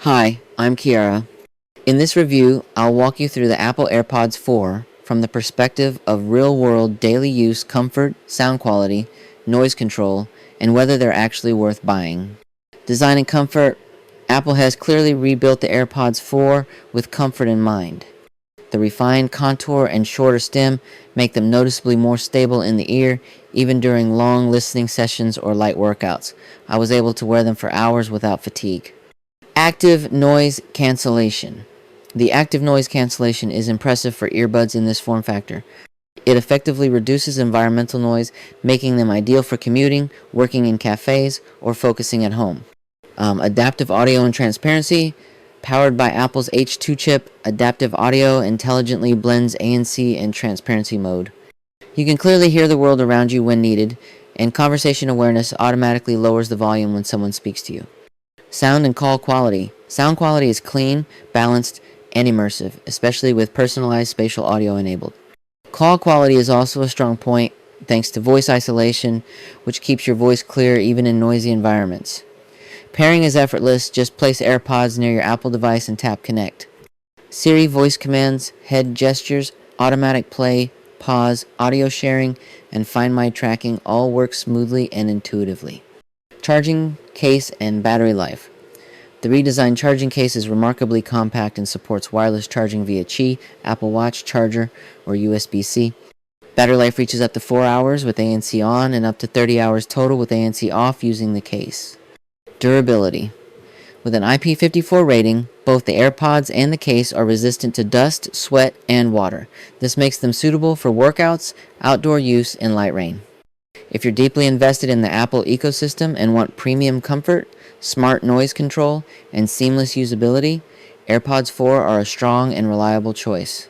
Hi, I'm Kiara. In this review, I'll walk you through the Apple AirPods 4 from the perspective of real-world daily use comfort, sound quality, noise control, and whether they're actually worth buying. Design and comfort. Apple has clearly rebuilt the AirPods 4 with comfort in mind. The refined contour and shorter stem make them noticeably more stable in the ear, even during long listening sessions or light workouts. I was able to wear them for hours without fatigue. Active Noise Cancellation. The Active Noise Cancellation is impressive for earbuds in this form factor. It effectively reduces environmental noise, making them ideal for commuting, working in cafes, or focusing at home. Adaptive Audio and Transparency. Powered by Apple's H2 chip, adaptive audio intelligently blends ANC and transparency mode. You can clearly hear the world around you when needed, and conversation awareness automatically lowers the volume when someone speaks to you. Sound and call quality. Sound quality is clean, balanced, and immersive, especially with personalized spatial audio enabled. Call quality is also a strong point thanks to voice isolation, which keeps your voice clear even in noisy environments. Pairing is effortless. Just place AirPods near your Apple device and tap connect. Siri voice commands, head gestures, automatic play, pause, audio sharing, and Find My tracking all work smoothly and intuitively. Charging case and battery life. The redesigned charging case is remarkably compact and supports wireless charging via Qi, Apple Watch charger, or USB-C. Battery life reaches up to 4 hours with ANC on and up to 30 hours total with ANC off using the case. Durability. With an IP54 rating, both the AirPods and the case are resistant to dust, sweat, and water. This makes them suitable for workouts, outdoor use, and light rain. If you're deeply invested in the Apple ecosystem and want premium comfort, smart noise control, and seamless usability, AirPods 4 are a strong and reliable choice.